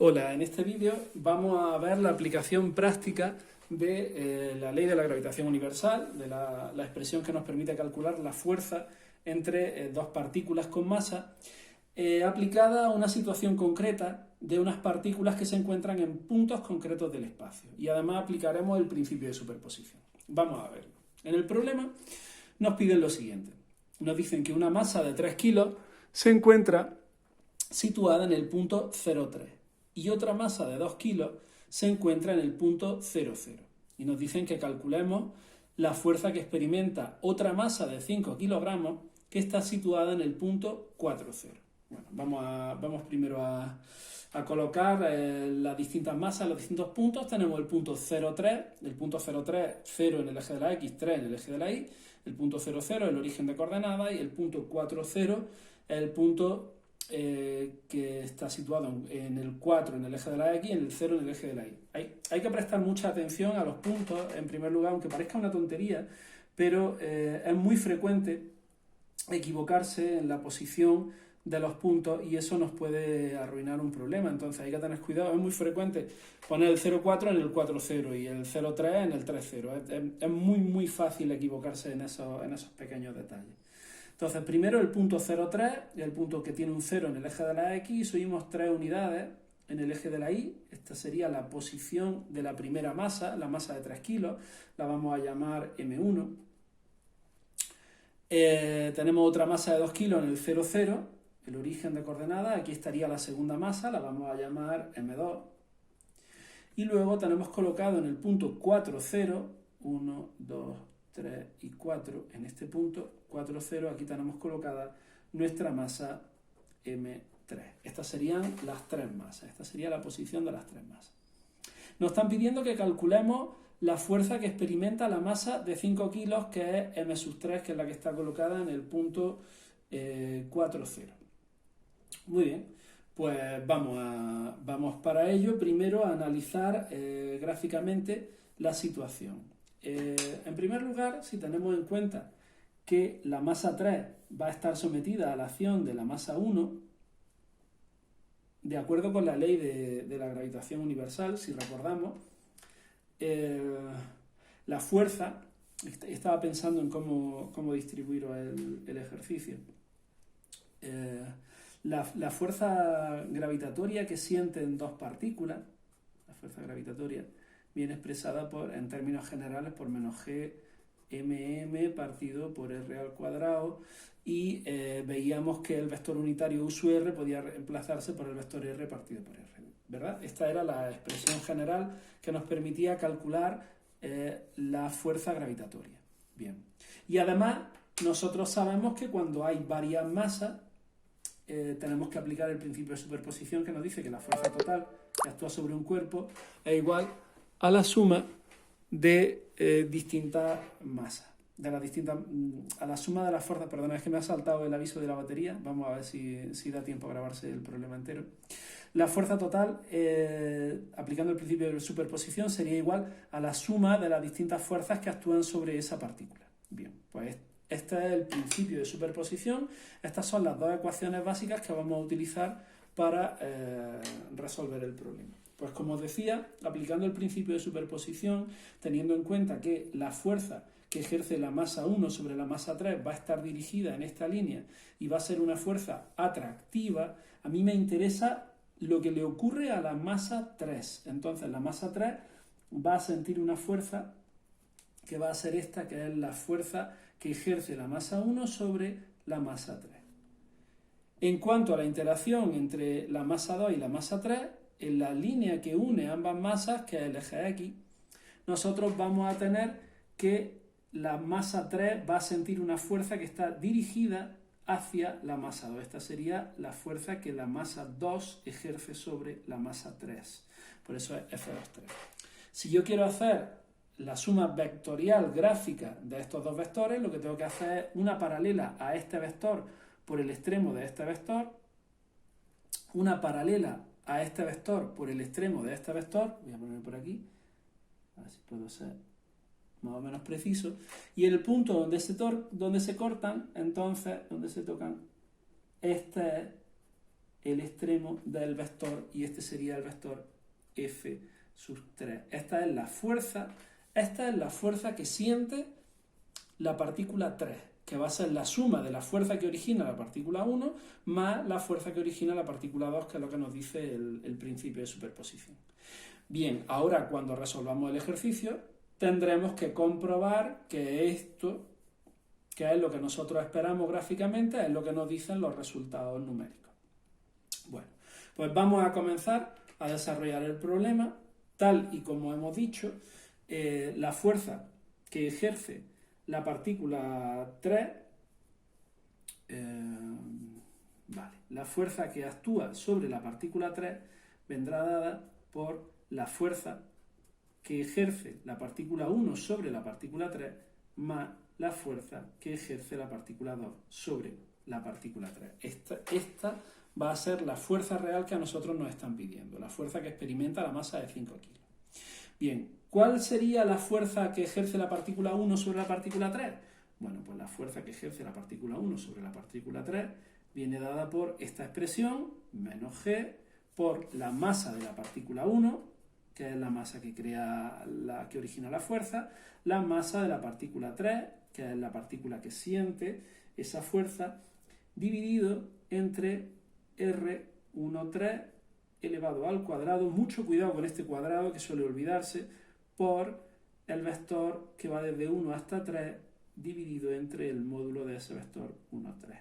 Hola, en este vídeo vamos a ver la aplicación práctica de la ley de la gravitación universal, de la expresión que nos permite calcular la fuerza entre dos partículas con masa, aplicada a una situación concreta de unas partículas que se encuentran en puntos concretos del espacio. Y además aplicaremos el principio de superposición. Vamos a verlo. En el problema nos piden lo siguiente. Nos dicen que una masa de 3 kilos se encuentra situada en el punto 0,3 y otra masa de 2 kilos se encuentra en el punto 0,0. Y nos dicen que calculemos la fuerza que experimenta otra masa de 5 kilogramos que está situada en el punto 4,0. Bueno, vamos primero a colocar las distintas masas, los distintos puntos. Tenemos el punto 0,3, el punto 0,3, 0 en el eje de la X, 3 en el eje de la Y, el punto 0,0, el origen de coordenadas, y el punto 4,0, el punto que está situado en el 4 en el eje de la X y en el 0 en el eje de la Y. Hay que prestar mucha atención a los puntos, en primer lugar, aunque parezca una tontería, pero es muy frecuente equivocarse en la posición de los puntos y eso nos puede arruinar un problema. Entonces hay que tener cuidado. Es muy frecuente poner el 0,4 en el 4,0 y el 0,3 en el 3,0. Es muy fácil equivocarse en esos pequeños detalles. Entonces, primero el punto 0,3, el punto que tiene un 0 en el eje de la X, y subimos 3 unidades en el eje de la Y. Esta sería la posición de la primera masa, la masa de 3 kilos, la vamos a llamar M1. Tenemos otra masa de 2 kilos en el 0,0, el origen de coordenadas, aquí estaría la segunda masa, la vamos a llamar M2. Y luego tenemos colocado en el punto 4,0, 1, 2, 3 y 4, en este punto 4,0, aquí tenemos colocada nuestra masa M3. Estas serían las tres masas, esta sería la posición de las tres masas. Nos están pidiendo que calculemos la fuerza que experimenta la masa de 5 kilos, que es M3, que es la que está colocada en el punto 4,0. Muy bien, pues vamos para ello primero a analizar gráficamente la situación. En primer lugar, si tenemos en cuenta que la masa 3 va a estar sometida a la acción de la masa 1, de acuerdo con la ley de la gravitación universal, si recordamos, la fuerza, estaba pensando en cómo distribuiros el ejercicio, la fuerza gravitatoria que sienten dos partículas, la fuerza gravitatoria, viene expresada en términos generales por menos G mm partido por r al cuadrado, y veíamos que el vector unitario U sub r podía reemplazarse por el vector r partido por r, ¿verdad? Esta era la expresión general que nos permitía calcular la fuerza gravitatoria. Bien. Y además nosotros sabemos que cuando hay varias masas tenemos que aplicar el principio de superposición, que nos dice que la fuerza total que actúa sobre un cuerpo es igual a la suma de distintas masas, a la suma de las fuerzas. Perdona, es que me ha saltado el aviso de la batería. Vamos a ver si da tiempo a grabarse el problema entero. La fuerza total, aplicando el principio de superposición, sería igual a la suma de las distintas fuerzas que actúan sobre esa partícula. Bien, pues este es el principio de superposición. Estas son las dos ecuaciones básicas que vamos a utilizar para resolver el problema. Pues como os decía, aplicando el principio de superposición, teniendo en cuenta que la fuerza que ejerce la masa 1 sobre la masa 3 va a estar dirigida en esta línea y va a ser una fuerza atractiva, a mí me interesa lo que le ocurre a la masa 3. Entonces la masa 3 va a sentir una fuerza que va a ser esta, que es la fuerza que ejerce la masa 1 sobre la masa 3. En cuanto a la interacción entre la masa 2 y la masa 3, en la línea que une ambas masas, que es el eje X, nosotros vamos a tener que la masa 3 va a sentir una fuerza que está dirigida hacia la masa 2. Esta sería la fuerza que la masa 2 ejerce sobre la masa 3. Por eso es F2,3. Si yo quiero hacer la suma vectorial gráfica de estos dos vectores, lo que tengo que hacer es una paralela a este vector por el extremo de este vector, una paralela a este vector por el extremo de este vector, voy a poner por aquí, a ver si puedo ser más o menos preciso, y en el punto donde se cortan, entonces, donde se tocan, este es el extremo del vector y este sería el vector F sub 3. Esta es la fuerza que siente la partícula 3, que va a ser la suma de la fuerza que origina la partícula 1 más la fuerza que origina la partícula 2, que es lo que nos dice el principio de superposición. Bien, ahora cuando resolvamos el ejercicio tendremos que comprobar que esto, que es lo que nosotros esperamos gráficamente, es lo que nos dicen los resultados numéricos. Bueno, pues vamos a comenzar a desarrollar el problema. Tal y como hemos dicho, la fuerza que ejerce la partícula 3, la fuerza que actúa sobre la partícula 3 vendrá dada por la fuerza que ejerce la partícula 1 sobre la partícula 3 más la fuerza que ejerce la partícula 2 sobre la partícula 3. Esta va a ser la fuerza real que a nosotros nos están pidiendo, la fuerza que experimenta la masa de 5 kilos. Bien, ¿cuál sería la fuerza que ejerce la partícula 1 sobre la partícula 3? Bueno, pues la fuerza que ejerce la partícula 1 sobre la partícula 3 viene dada por esta expresión, menos g, por la masa de la partícula 1, que es la masa que que origina la fuerza, la masa de la partícula 3, que es la partícula que siente esa fuerza, dividido entre R13 elevado al cuadrado, mucho cuidado con este cuadrado que suele olvidarse, por el vector que va desde 1 hasta 3 dividido entre el módulo de ese vector 1, 3.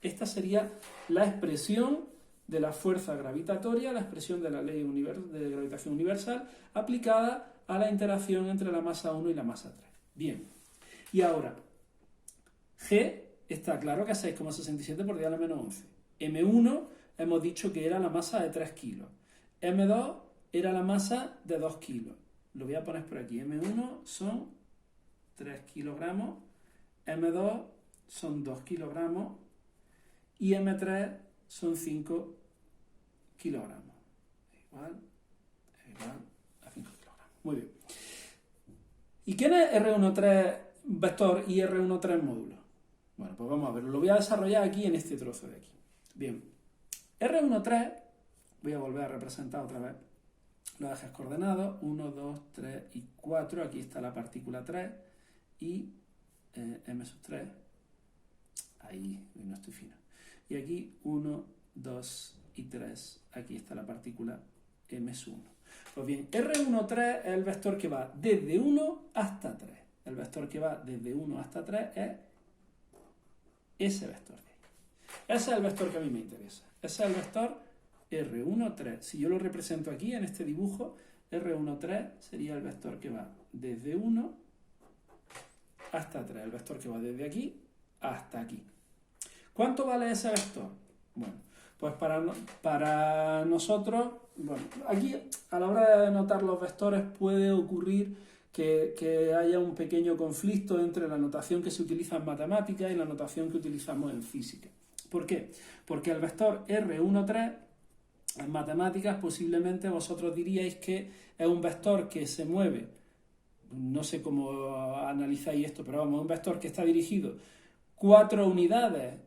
Esta sería la expresión de la fuerza gravitatoria, la expresión de la ley de gravitación universal aplicada a la interacción entre la masa 1 y la masa 3. Bien, y ahora, G está claro que es 6,67 por 10 a la menos 11. M1 hemos dicho que era la masa de 3 kilos. M2 era la masa de 2 kilos. Lo voy a poner por aquí. M1 son 3 kilogramos, M2 son 2 kilogramos y M3 son 5 kilogramos. Igual a 5 kilogramos. Muy bien. ¿Y quién es R13 vector y R13 módulo? Bueno, pues vamos a verlo. Lo voy a desarrollar aquí en este trozo de aquí. Bien. R13, voy a volver a representar otra vez los ejes coordenados, 1, 2, 3 y 4, aquí está la partícula 3 y M sub 3, ahí no estoy fino, y aquí 1, 2 y 3, aquí está la partícula M sub 1. Pues bien, R13 es el vector que va desde 1 hasta 3, el vector que va desde 1 hasta 3 es ese vector de ahí. Ese es el vector que a mí me interesa. Ese es el vector R13. Si yo lo represento aquí en este dibujo, R13 sería el vector que va desde 1 hasta 3. El vector que va desde aquí hasta aquí. ¿Cuánto vale ese vector? Bueno, pues para nosotros, bueno, aquí a la hora de notar los vectores puede ocurrir que haya un pequeño conflicto entre la notación que se utiliza en matemáticas y la notación que utilizamos en física. ¿Por qué? Porque el vector R13 en matemáticas posiblemente vosotros diríais que es un vector que se mueve, no sé cómo analizáis esto, pero vamos, un vector que está dirigido 4 unidades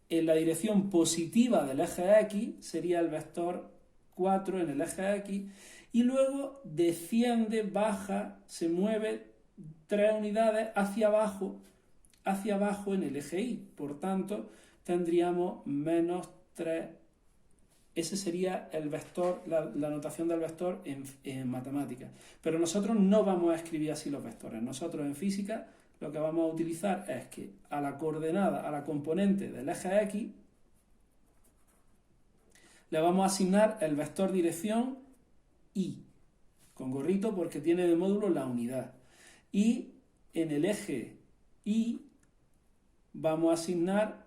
en la dirección positiva del eje X, sería el vector 4 en el eje X, y luego desciende, baja, se mueve 3 unidades hacia abajo en el eje Y. Por tanto, tendríamos menos 3. Ese sería el vector, la notación del vector en matemáticas. Pero nosotros no vamos a escribir así los vectores. Nosotros en física lo que vamos a utilizar es que a la coordenada, a la componente del eje X, le vamos a asignar el vector dirección Y, con gorrito porque tiene de módulo la unidad. Y en el eje Y vamos a asignar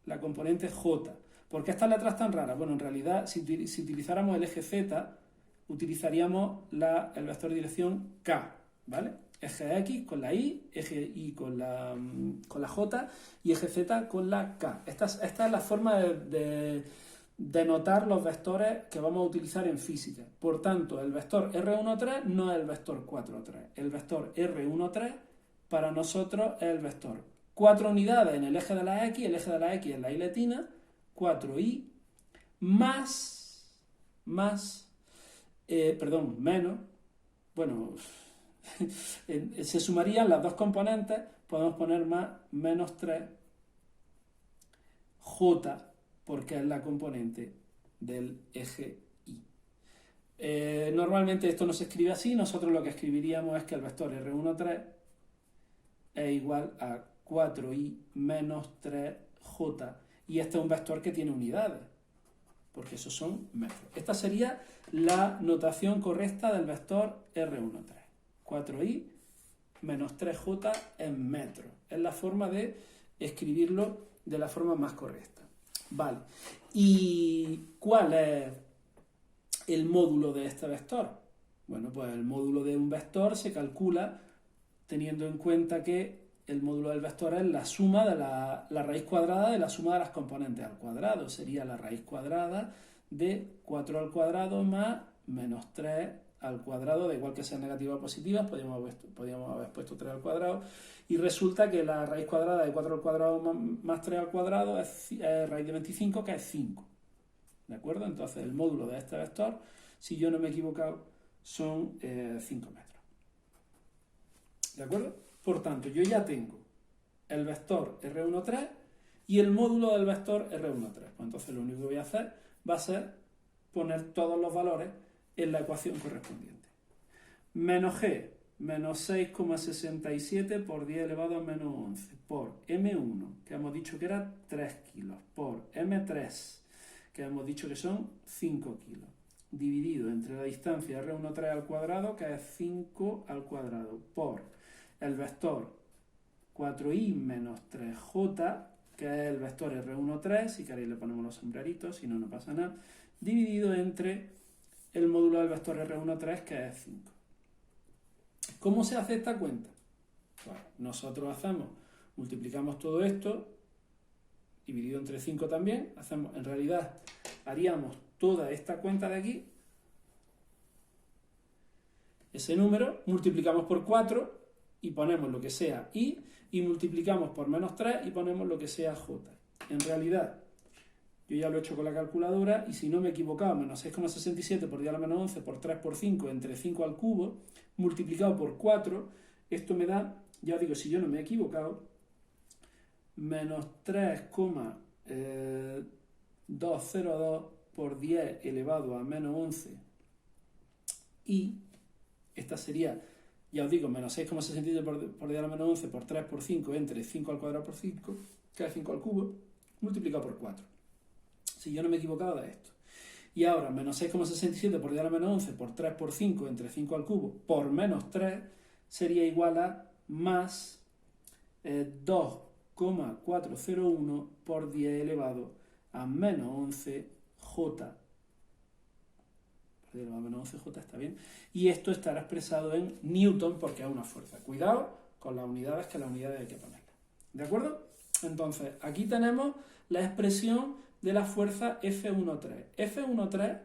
la componente J. ¿Por qué estas letras tan raras? Bueno, en realidad, si utilizáramos el eje Z, utilizaríamos el vector de dirección K, ¿vale? Eje X con la Y, eje Y con la J y eje Z con la K. Esta es la forma de notar los vectores que vamos a utilizar en física. Por tanto, el vector R13 no es el vector 4,3. El vector R13 para nosotros es el vector 4 unidades en el eje de la X, el eje de la X es la Y latina, 4Y, menos, bueno, se sumarían las dos componentes, podemos poner más menos 3j, porque es la componente del eje Y. Normalmente esto no se escribe así, nosotros lo que escribiríamos es que el vector R13 es igual a 4i menos 3j, y este es un vector que tiene unidades, porque esos son metros. Esta sería la notación correcta del vector R13. 4i menos 3j en metros. Es la forma de escribirlo de la forma más correcta. Vale. ¿Y cuál es el módulo de este vector? Bueno, pues el módulo de un vector se calcula teniendo en cuenta que el módulo del vector es la suma de la raíz cuadrada de la suma de las componentes al cuadrado. Sería la raíz cuadrada de 4 al cuadrado más menos 3 al cuadrado, da igual que sean negativas o positivas, podríamos haber puesto 3 al cuadrado, y resulta que la raíz cuadrada de 4 al cuadrado más 3 al cuadrado es raíz de 25, que es 5. ¿De acuerdo? Entonces el módulo de este vector, si yo no me he equivocado, son 5 metros. ¿De acuerdo? Por tanto, yo ya tengo el vector R13 y el módulo del vector R13. Pues entonces lo único que voy a hacer va a ser poner todos los valores en la ecuación correspondiente. Menos g, menos 6,67 por 10 elevado a menos 11, por M1, que hemos dicho que era 3 kilos, por M3, que hemos dicho que son 5 kilos, dividido entre la distancia R13 al cuadrado, que es 5 al cuadrado, por el vector 4i menos 3j, que es el vector R13, si queréis le ponemos los sombreritos, si no, no pasa nada, dividido entre el módulo del vector R13, que es 5. ¿Cómo se hace esta cuenta? Bueno, nosotros multiplicamos todo esto, dividido entre 5 también, en realidad haríamos toda esta cuenta de aquí, ese número, multiplicamos por 4 y ponemos lo que sea i, y multiplicamos por menos 3 y ponemos lo que sea j. En realidad, yo ya lo he hecho con la calculadora, y si no me he equivocado, menos 6,67 por 10 a la menos 11 por 3 por 5 entre 5 al cubo, multiplicado por 4, esto me da, ya os digo, si yo no me he equivocado, menos 3,202 por 10 elevado a menos 11, y esta sería, ya os digo, menos 6,67 por 10 a la menos 11 por 3 por 5 entre 5 al cuadrado por 5, que es 5 al cubo, multiplicado por 4. Si yo no me he equivocado, da esto. Y ahora, menos 6,67 por 10 a la menos 11 por 3 por 5 entre 5 al cubo por menos 3 sería igual a más 2,401 por 10 elevado a menos 11j. Por 10 elevado a menos 11j está bien. Y esto estará expresado en newton porque es una fuerza. Cuidado con las unidades, que las unidades hay que ponerlas. ¿De acuerdo? Entonces, aquí tenemos la expresión de la fuerza F13. F13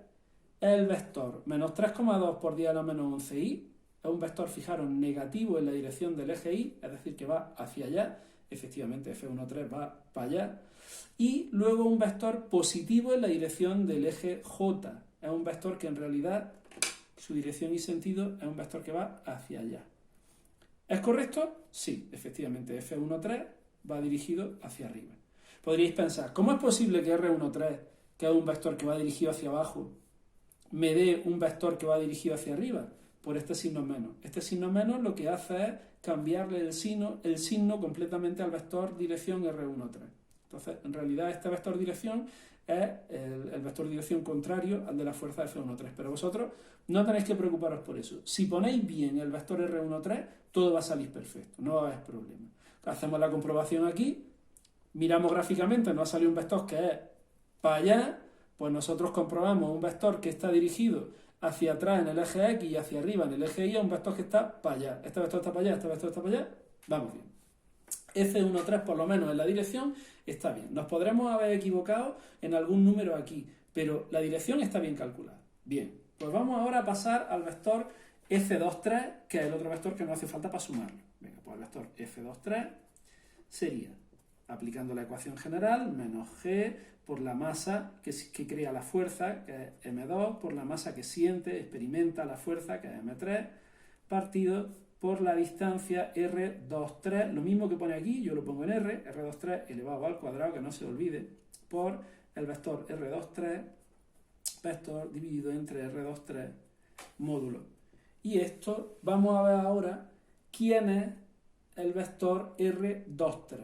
es el vector menos 3,2 por 10 a la menos 11i, es un vector, fijaros, negativo en la dirección del eje y, es decir, que va hacia allá, efectivamente F13 va para allá, y luego un vector positivo en la dirección del eje j, es un vector que en realidad su dirección y sentido es un vector que va hacia allá. ¿Es correcto? Sí, efectivamente, F13 va dirigido hacia arriba. Podríais pensar, ¿cómo es posible que R13, que es un vector que va dirigido hacia abajo, me dé un vector que va dirigido hacia arriba? Por este signo menos. Este signo menos lo que hace es cambiarle el signo completamente al vector dirección R13. Entonces, en realidad, este vector dirección es el vector dirección contrario al de la fuerza F13. Pero vosotros no tenéis que preocuparos por eso. Si ponéis bien el vector R13, todo va a salir perfecto, no va a haber problema. Hacemos la comprobación aquí. Miramos gráficamente, nos ha salido un vector que es para allá, pues nosotros comprobamos un vector que está dirigido hacia atrás en el eje X y hacia arriba en el eje Y, un vector que está para allá. Este vector está para allá, este vector está para allá, vamos bien. F13 por lo menos en la dirección está bien. Nos podremos haber equivocado en algún número aquí, pero la dirección está bien calculada. Bien, pues vamos ahora a pasar al vector F23, que es el otro vector que no hace falta para sumarlo. Venga, pues el vector F23 sería aplicando la ecuación general, menos G por la masa que crea la fuerza, que es M2, por la masa que siente, experimenta la fuerza, que es M3, partido por la distancia R23, lo mismo que pone aquí, yo lo pongo en R23 elevado al cuadrado, que no se olvide, por el vector R23, vector dividido entre R23 módulo. Y esto, vamos a ver ahora quién es el vector R23.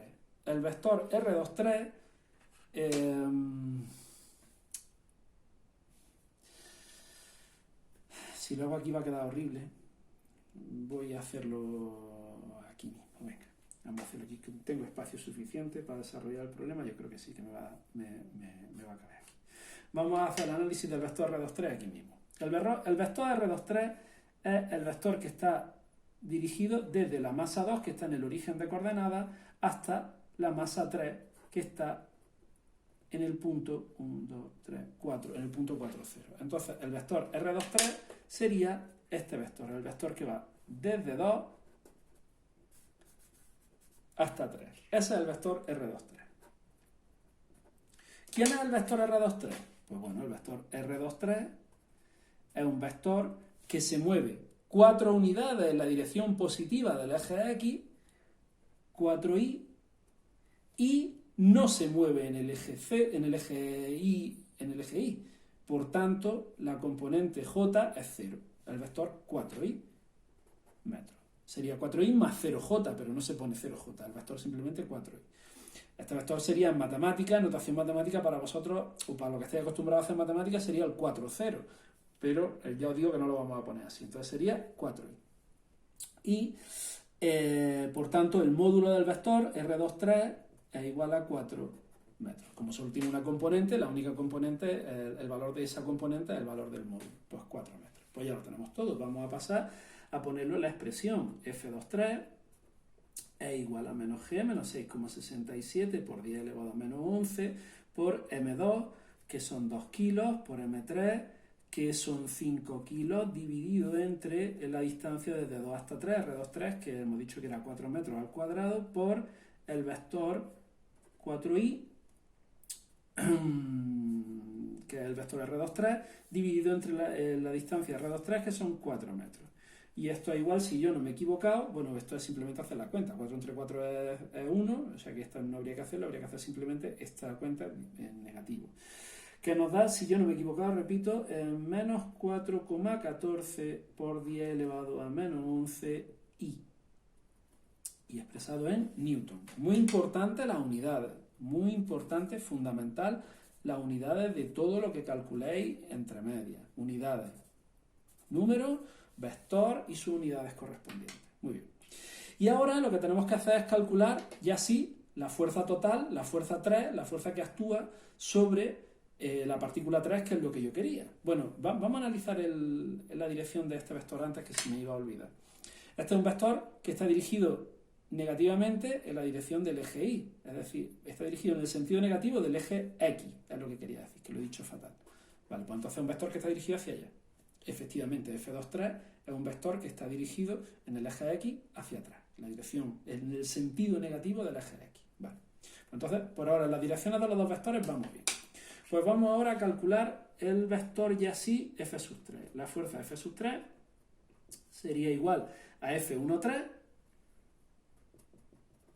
El vector R23 si lo hago aquí va a quedar horrible. Voy a hacerlo aquí mismo. Venga, vamos a hacerlo aquí, que tengo espacio suficiente para desarrollar el problema. Yo creo que sí, que me va a caber aquí. Vamos a hacer el análisis del vector R23 aquí mismo. El vector R23 es el vector que está dirigido desde la masa 2, que está en el origen de coordenadas, hasta la masa 3, que está en el punto 1, 2, 3, 4, en el punto 4, 0. Entonces, el vector R23 sería este vector, el vector que va desde 2 hasta 3. Ese es el vector R23. ¿Quién es el vector R23? Pues bueno, el vector R23 es un vector que se mueve 4 unidades en la dirección positiva del eje X, 4y, y no se mueve en el eje C, en el eje Y. Por tanto, la componente J es 0. El vector 4y metros. Sería 4y más 0j, pero no se pone 0j. El vector simplemente 4y. Este vector sería en matemática, notación matemática para vosotros, o para lo que estéis acostumbrados a hacer matemática, sería el 4, 0. Pero ya os digo que no lo vamos a poner así. Entonces sería 4y. Y, por tanto, el módulo del vector R23 es igual a 4 metros. Como solo tiene una componente, la única componente, el valor de esa componente es el valor del módulo. Pues 4 metros. Pues ya lo tenemos todo. Vamos a pasar a ponerlo en la expresión F23 es igual a menos G menos 6,67 por 10 elevado a menos 11 por M2, que son 2 kilos, por M3, que son 5 kilos, dividido entre la distancia desde 2 hasta 3, R23, que hemos dicho que era 4 metros al cuadrado, por el vector 4i, que es el vector R23, dividido entre la distancia R23, que son 4 metros. Y esto es igual, si yo no me he equivocado, bueno, esto es simplemente hacer la cuenta. 4 entre 4 es 1, o sea que esta no habría que hacerlo, habría que hacer simplemente esta cuenta en negativo. Que nos da, si yo no me he equivocado, repito, menos 4,14 por 10 elevado a menos 11 y expresado en Newton. Muy importante las unidades, muy importante, fundamental, las unidades de todo lo que calculéis entre medias. Unidades, número, vector y sus unidades correspondientes. Muy bien. Y ahora lo que tenemos que hacer es calcular, ya sí, la fuerza total, la fuerza 3, la fuerza que actúa sobre la partícula 3, que es lo que yo quería. Bueno, vamos a analizar la dirección de este vector antes, que se me iba a olvidar. Este es un vector que está dirigido negativamente en la dirección del eje Y, es decir, está dirigido en el sentido negativo del eje X, es lo que quería decir, que lo he dicho fatal. Vale, pues entonces es un vector que está dirigido hacia allá. Efectivamente, F23 es un vector que está dirigido en el eje X hacia atrás, en el sentido negativo del eje X. Vale. Entonces, por ahora, en las direcciones de los dos vectores vamos bien. Pues vamos ahora a calcular el vector ya sí F3. La fuerza F3 sería igual a F13,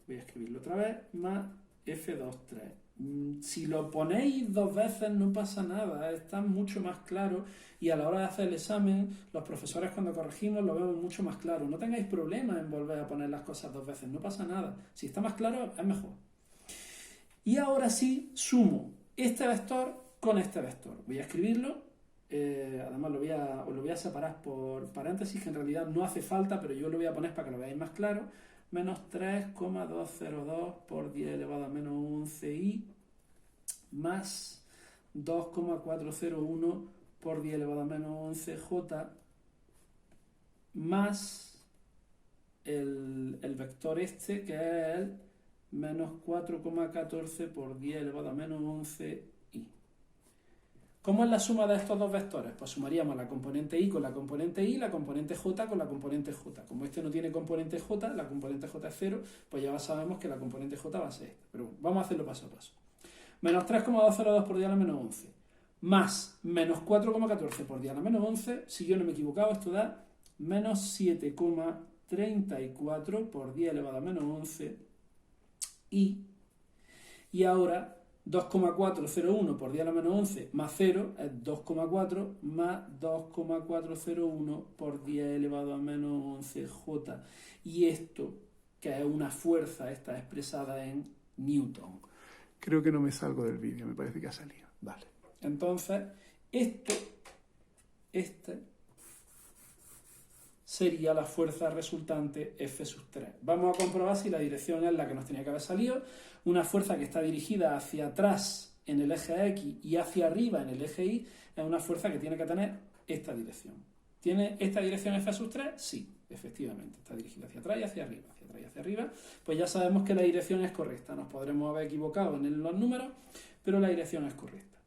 voy a escribirlo otra vez, más F23. Si lo ponéis dos veces no pasa nada, está mucho más claro, y a la hora de hacer el examen, los profesores cuando corregimos lo vemos mucho más claro. No tengáis problemas en volver a poner las cosas dos veces, no pasa nada. Si está más claro, es mejor. Y ahora sí, sumo este vector con este vector. Voy a escribirlo, además os lo voy a separar por paréntesis, que en realidad no hace falta, pero yo lo voy a poner para que lo veáis más claro. Menos 3,202 por 10 elevado a menos 11i más 2,401 por 10 elevado a menos 11j más el vector este, que es el menos 4,14 por 10 elevado a menos 11i. ¿Cómo es la suma de estos dos vectores? Pues sumaríamos la componente i con la componente i, la componente j con la componente j. Como este no tiene componente j, la componente j es 0, pues ya sabemos que la componente j va a ser esta. Pero bueno, vamos a hacerlo paso a paso. Menos 3,202 por 10 a la menos 11, más menos 4,14 por 10 a la menos 11, si yo no me he equivocado, esto da menos 7,34 por 10 elevado a menos 11, y ahora 2,401 por 10 a la menos 11 más 0 es 2,4 más 2,401 por 10 elevado a menos 11j. Y esto, que es una fuerza, está expresada en Newton. Creo que no me salgo del vídeo, me parece que ha salido. Vale. Entonces, este sería la fuerza resultante F sub 3. Vamos a comprobar si la dirección es la que nos tenía que haber salido. Una fuerza que está dirigida hacia atrás en el eje X y hacia arriba en el eje Y es una fuerza que tiene que tener esta dirección. ¿Tiene esta dirección F sub 3? Sí, efectivamente. Está dirigida hacia atrás y hacia arriba. Hacia atrás y hacia arriba. Pues ya sabemos que la dirección es correcta. Nos podremos haber equivocado en los números, pero la dirección es correcta.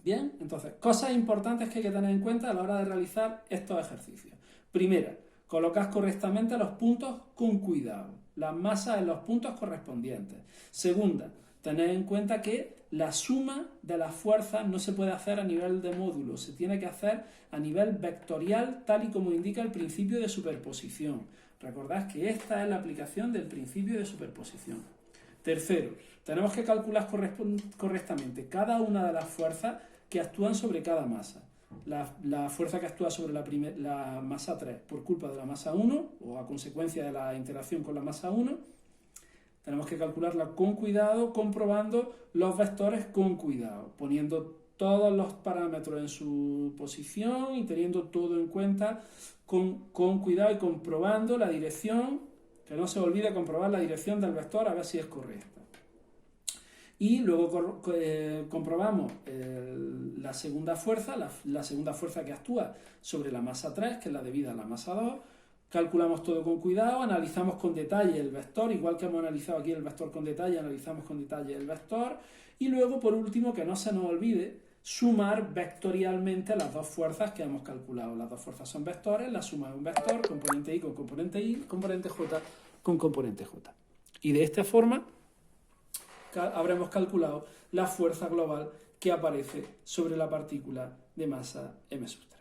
Bien, entonces, cosas importantes que hay que tener en cuenta a la hora de realizar estos ejercicios. Primera, colocad correctamente los puntos con cuidado, las masas en los puntos correspondientes. Segunda, tened en cuenta que la suma de las fuerzas no se puede hacer a nivel de módulo, se tiene que hacer a nivel vectorial, tal y como indica el principio de superposición. Recordad que esta es la aplicación del principio de superposición. Tercero, tenemos que calcular correctamente cada una de las fuerzas que actúan sobre cada masa. La fuerza que actúa sobre la masa 3 por culpa de la masa 1 o a consecuencia de la interacción con la masa 1, tenemos que calcularla con cuidado, comprobando los vectores con cuidado, poniendo todos los parámetros en su posición y teniendo todo en cuenta con cuidado y comprobando la dirección, que no se olvide comprobar la dirección del vector a ver si es correcta. Y luego comprobamos la segunda fuerza, la segunda fuerza que actúa sobre la masa 3, que es la debida a la masa 2. Calculamos todo con cuidado, analizamos con detalle el vector, igual que hemos analizado aquí el vector con detalle, analizamos con detalle el vector. Y luego, por último, que no se nos olvide, sumar vectorialmente las dos fuerzas que hemos calculado. Las dos fuerzas son vectores, la suma es un vector, componente I con componente I, componente J con componente J. Y de esta forma habremos calculado la fuerza global que aparece sobre la partícula de masa m sub 3.